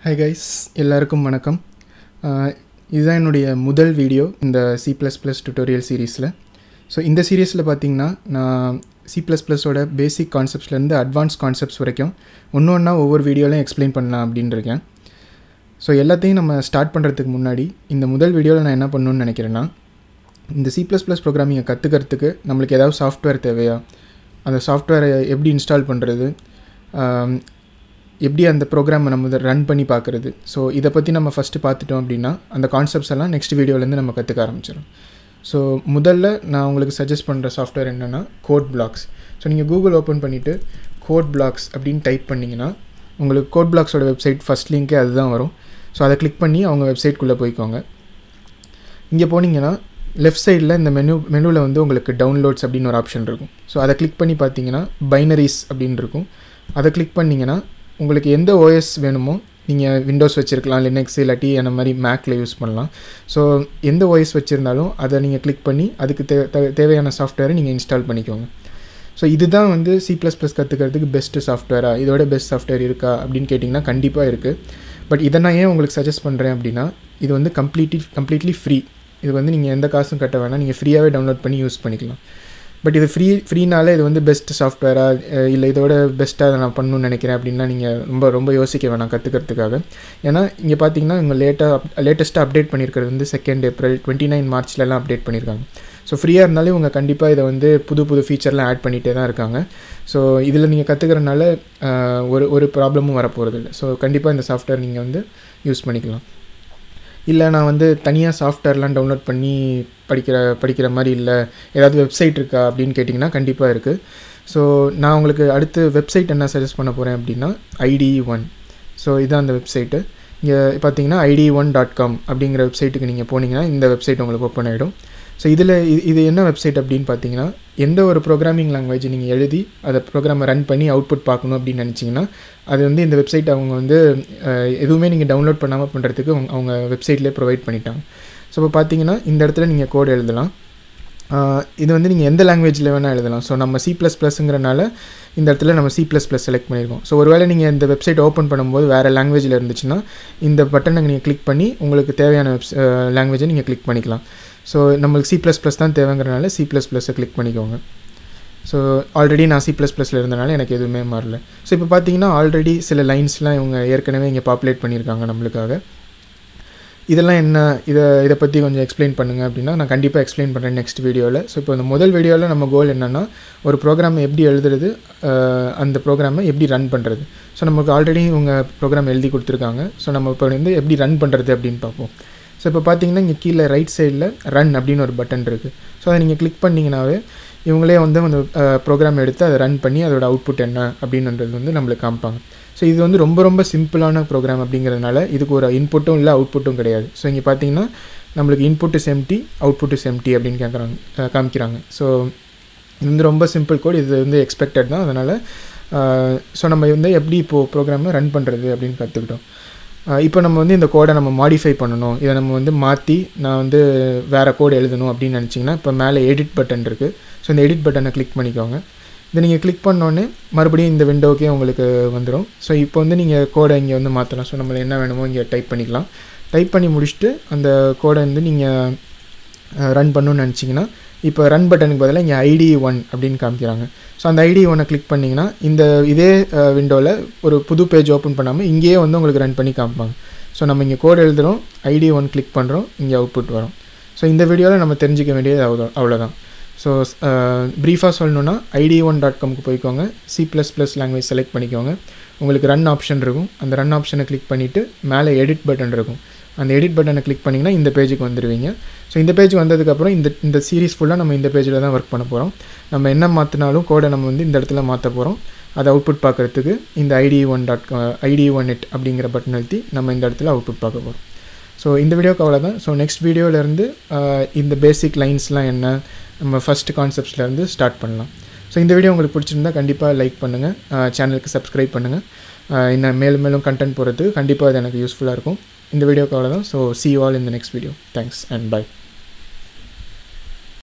Hi guys, எல்லாருக்கும் வணக்கம். இதுதான் என்னுடைய முதல் வீடியோ இந்த C++ tutorial சீரீஸில். ஸோ இந்த சீரீஸில் பார்த்தீங்கன்னா நான் C++ஓட பேசிக் கான்செப்ட்ஸ்லேருந்து அட்வான்ஸ் கான்செப்ட்ஸ் வரைக்கும் ஒன்றா ஒவ்வொரு வீடியோலையும் எக்ஸ்பிளைன் பண்ணலாம் அப்படின்னு இருக்கேன். ஸோ எல்லாத்தையும் நம்ம ஸ்டார்ட் பண்ணுறதுக்கு முன்னாடி இந்த முதல் வீடியோவில் நான் என்ன பண்ணணும்னு நினைக்கிறேன்னா, இந்த C++ ப்ரோக்ராமிங்கை கற்றுக்கிறதுக்கு நம்மளுக்கு ஏதாவது சாஃப்ட்வேர் தேவையா, அந்த சாஃப்ட்வேரை எப்படி இன்ஸ்டால் பண்ணுறது, எப்படி அந்த ப்ரோக்ராமை நம்ம ரன் பண்ணி பார்க்குறது. ஸோ இதை பற்றி நம்ம ஃபஸ்ட்டு பார்த்துட்டோம் அப்படின்னா அந்த கான்செப்ட்ஸ் எல்லாம் நெக்ஸ்ட் வீடியோலேருந்து நம்ம கற்றுக்க ஆரம்பிச்சிடும். ஸோ முதல்ல நான் உங்களுக்கு சஜஸ்ட் பண்ணுற சாஃப்ட்வேர் என்னென்னா Codeblocks. ஸோ நீங்கள் கூகுள் ஓப்பன் பண்ணிவிட்டு Codeblocks அப்படின்னு டைப் பண்ணிங்கன்னா உங்களுக்கு Codeblocks-ஓட வெப்சைட் ஃபஸ்ட் லிங்க்கே அதுதான் வரும். ஸோ அதை கிளிக் பண்ணி அவங்க வெப்சைட்குள்ளே போய்க்கோங்க. இங்கே போனீங்கன்னா லெஃப்ட் சைடில் இந்த மெனுவில் வந்து உங்களுக்கு டவுன்லோட்ஸ் அப்படின்னு ஒரு ஆப்ஷன் இருக்கும். ஸோ அதை கிளிக் பண்ணி பார்த்தீங்கன்னா பைனரிஸ் அப்படின்னு இருக்கும். அதை கிளிக் பண்ணிங்கன்னா உங்களுக்கு எந்த ஓஎஸ் வேணுமோ, நீங்கள் விண்டோஸ் வச்சுருக்கலாம், லினக்ஸ் இல்லாட்டி அந்த மாதிரி மேக்கில் யூஸ் பண்ணலாம். ஸோ எந்த ஓஎஸ் வச்சுருந்தாலும் அதை நீங்கள் கிளிக் பண்ணி அதுக்கு தேவையான சாஃப்ட்வேரை நீங்கள் இன்ஸ்டால் பண்ணிக்கோங்க. ஸோ இதுதான் வந்து C++ கற்றுக்கிறதுக்கு பெஸ்ட்டு சாஃப்ட்வேரா, இதோட பெஸ்ட் சாஃப்ட்வேர் இருக்கா அப்படின்னு கேட்டிங்கன்னா கண்டிப்பாக இருக்குது. பட் இதை நான் ஏன் உங்களுக்கு சஜஸ்ட் பண்ணுறேன் அப்படின்னா, இது வந்து கம்ப்ளீட்லி ஃப்ரீ. இது வந்து நீங்கள் எந்த காசும் கட்ட வேணாம், நீங்கள் ஃப்ரீயாகவே டவுன்லோட் பண்ணி யூஸ் பண்ணிக்கலாம். பட் இது ஃப்ரீனாலே இது வந்து பெஸ்ட் சாஃப்ட்வேராக இல்லை இதோட பெஸ்ட்டாக நான் பண்ணணும்னு நினைக்கிறேன் அப்படின்னா நீங்கள் ரொம்ப யோசிக்க வேணாம் கற்றுக்கிறதுக்காக. ஏன்னா இங்கே பார்த்தீங்கன்னா இவங்க லேட்டஸ்ட்டாக அப்டேட் பண்ணியிருக்கிறது வந்து 2 ஏப்ரல் 29 மார்ச்லலாம் அப்டேட் பண்ணியிருக்காங்க. ஸோ ஃப்ரீயாக இருந்தாலும் இவங்க கண்டிப்பாக இதை வந்து புது ஃபீச்சர்லாம் ஆட் பண்ணிகிட்டே தான் இருக்காங்க. ஸோ இதில் நீங்கள் கற்றுக்கிறனால ஒரு ப்ராப்ளமும் வரப்போகிறது இல்லை. ஸோ கண்டிப்பாக இந்த சாஃப்ட்வேர் நீங்கள் வந்து யூஸ் பண்ணிக்கலாம். இல்லை நான் வந்து தனியாக சாஃப்ட்வேர்லாம் டவுன்லோட் பண்ணி படிக்கிற மாதிரி இல்லை, ஏதாவது வெப்சைட் இருக்கா அப்படின்னு கேட்டிங்கன்னா கண்டிப்பாக இருக்குது. ஸோ நான் உங்களுக்கு அடுத்து வெப்சைட் என்ன சஜஸ்ட் பண்ண போகிறேன் அப்படின்னா Ideone. ஸோ இதுதான் அந்த வெப்சைட்டு. இங்கே பார்த்தீங்கன்னா ideone.com அப்படிங்கிற வெப்சைட்டுக்கு நீங்கள் போனீங்கன்னா இந்த வெப்சைட் உங்களுக்கு ஓப்பன் ஆகிடும். ஸோ இது என்ன வெப்சைட் அப்படின்னு பார்த்தீங்கன்னா, எந்த ஒரு ப்ரோக்ராமிங் லாங்குவேஜ் நீங்கள் எழுதி அதை ப்ரோக்ராமை ரன் பண்ணி அவுட்புட் பார்க்கணும் அப்படின்னு நினச்சிங்கன்னா அது வந்து இந்த வெப்சைட் அவங்க வந்து எதுவுமே நீங்கள் டவுன்லோட் பண்ணாமல் பண்ணுறதுக்கு அவங்க வெப்சைட்லேயே ப்ரொவைட் பண்ணிட்டாங்க. ஸோ இப்போ பார்த்தீங்கன்னா இந்த இடத்துல நீங்கள் கோட் எழுதலாம். இது வந்து நீங்கள் எந்த லாங்குவேஜில் வேணால் எழுதலாம். ஸோ நம்ம C++ங்கிறனால இந்த இடத்துல நம்ம C++ செலக்ட் பண்ணியிருக்கோம். ஸோ ஒருவேளை நீங்கள் இந்த வெப்சைட் ஓப்பன் பண்ணும்போது வேறு லாங்குவேஜில் இருந்துச்சுன்னா இந்த பட்டனை நீங்கள் கிளிக் பண்ணி உங்களுக்கு தேவையான லாங்குவேஜை நீங்கள் கிளிக் பண்ணிக்கலாம். ஸோ நம்மளுக்கு C++ தான் தேவைங்கிறனால C++-ஐ கிளிக் பண்ணிக்கோங்க. ஸோ ஆல்ரெடி நான் C++ல் இருந்தனால எனக்கு எதுவுமே மாறல. ஸோ இப்போ பார்த்தீங்கன்னா ஆல்ரெடி சில லைன்ஸ்லாம் இவங்க ஏற்கனவே இங்கே பாப்புலேட் பண்ணியிருக்காங்க நம்மளுக்காக. இதெல்லாம் என்ன, இதை பற்றி கொஞ்சம் எக்ஸ்பிளைன் பண்ணுங்கள் அப்படின்னா நான் கண்டிப்பாக எக்ஸ்பிளைன் பண்ணுறேன் நெக்ஸ்ட் வீடியோவில். ஸோ இப்போ இந்த முதல் வீடியோவில் நம்ம கோல் என்னென்னா, ஒரு ப்ரோக்ராமை எப்படி எழுதுறது, அந்த ப்ரோக்ராமை எப்படி ரன் பண்ணுறது. ஸோ நமக்கு ஆல்ரெடி இவங்க ப்ரோக்ராம் எழுதி கொடுத்துருக்காங்க. ஸோ நம்ம இப்போ வந்து எப்படி ரன் பண்ணுறது அப்படின்னு பார்ப்போம். ஸோ இப்போ பார்த்தீங்கன்னா இங்கே கீழே ரைட் சைடில் ரன் அப்படின்னு ஒரு பட்டன் இருக்குது. ஸோ அதை நீங்கள் கிளிக் பண்ணிங்கனாவே இவங்களே வந்து அந்த ப்ரோக்ராம் எடுத்து அதை ரன் பண்ணி அதோட அவுட்புட் என்ன அப்படின்றது வந்து நம்மளுக்கு காமிப்பாங்க. ஸோ இது வந்து ரொம்ப சிம்பிளான ப்ரோக்ராம் அப்படிங்கிறதுனால இதுக்கு ஒரு இன்புட்டும் இல்லை அவுட்புட்டும் கிடையாது. ஸோ இங்கே பார்த்தீங்கன்னா நம்மளுக்கு input is empty, output is empty அப்படின்னு காமிக்கிறாங்க. ஸோ இது வந்து ரொம்ப சிம்பிள் கோட், இது வந்து எக்ஸ்பெக்டட் தான். அதனால் ஸோ நம்ம வந்து எப்படி இப்போது ப்ரோக்ராமை ரன் பண்ணுறது அப்படின்னு கற்றுக்கிட்டோம். இப்போ நம்ம வந்து இந்த கோடை நம்ம மாடிஃபை பண்ணணும், இதை நம்ம வந்து மாற்றி நான் வந்து வேறு கோடு எழுதணும் அப்படின்னு நினச்சிங்கன்னா இப்போ மேலே எடிட் பட்டன் இருக்குது. ஸோ இந்த எடிட் பட்டனை கிளிக் பண்ணிக்கோங்க. இதை நீங்கள் கிளிக் பண்ணோன்னே மறுபடியும் இந்த விண்டோக்கே உங்களுக்கு வந்துடும். ஸோ இப்போ வந்து நீங்கள் கோடை இங்கே வந்து மாற்றலாம். ஸோ நம்மளுக்கு என்ன வேணுமோ இங்கே டைப் பண்ணிக்கலாம். டைப் பண்ணி முடிச்சுட்டு அந்த கோடை வந்து நீங்கள் ரன் பண்ணணும்னு நினச்சிங்கன்னா இப்போ ரன் பட்டனுக்கு பதிலாக இங்கே Ideone அப்படின்னு காமிக்கிறாங்க. ஸோ அந்த Ideone கிளிக் பண்ணிங்கன்னா இதே விண்டோவில் ஒரு புது பேஜ் ஓப்பன் பண்ணாமல் இங்கேயே வந்து உங்களுக்கு ரன் பண்ணி காமிப்பாங்க. ஸோ நம்ம இங்கே கோட் எழுதுகிறோம், Ideone கிளிக் பண்ணுறோம், இங்கே அவுட்புட் வரும். ஸோ இந்த வீடியோவில் நம்ம தெரிஞ்சிக்க வேண்டியது அவ்வளோதான். ஸோ ப்ரீஃபாக சொல்லணுன்னா Ideone.comக்கு போய்க்கோங்க, C++ லாங்குவேஜ் செலக்ட் பண்ணிக்கோங்க. உங்களுக்கு ரன் ஆப்ஷன் இருக்கும். அந்த ரன் ஆப்ஷனை கிளிக் பண்ணிவிட்டு மேலே எடிட் பட்டன் இருக்கும். அந்த எடிட் பட்டனை கிளிக் பண்ணிங்கன்னா இந்த பேஜுக்கு வந்துடுவீங்க. ஸோ இந்த பேஜ் வந்ததுக்கப்புறம் இந்த சீரீஸ் ஃபுல்லாக நம்ம இந்த பேஜில் தான் ஒர்க் பண்ண போகிறோம். நம்ம என்ன மாற்றினாலும் கோடை நம்ம வந்து இந்த இடத்துல மாற்ற போகிறோம். அதை அவுட்புட் பார்க்குறதுக்கு இந்த Ideone.it அப்படிங்கிற பட்டன் அழுத்தி நம்ம இந்த இடத்துல அவுட்புட் பார்க்க போகிறோம். ஸோ இந்த வீடியோக்கு அவ்வளோதான். ஸோ நெக்ஸ்ட் வீடியோவிலேருந்து இந்த பேசிக் லைன்ஸ்லாம் என்ன, நம்ம ஃபஸ்ட்டு கான்செப்ட்ஸ்லேருந்து ஸ்டார்ட் பண்ணலாம். ஸோ இந்த வீடியோ உங்களுக்கு பிடிச்சிருந்தா கண்டிப்பாக லைக் பண்ணுங்கள், சேனலுக்கு சப்ஸ்கிரைப் பண்ணுங்கள். இன்னும் மேலும் கண்டென்ட் போகிறதுக்கு கண்டிப்பாக அது எனக்கு யூஸ்ஃபுல்லாக இருக்கும். இந்த வீடியோக்கு அவ்வளோதான். So see you all in the next video. Thanks and bye.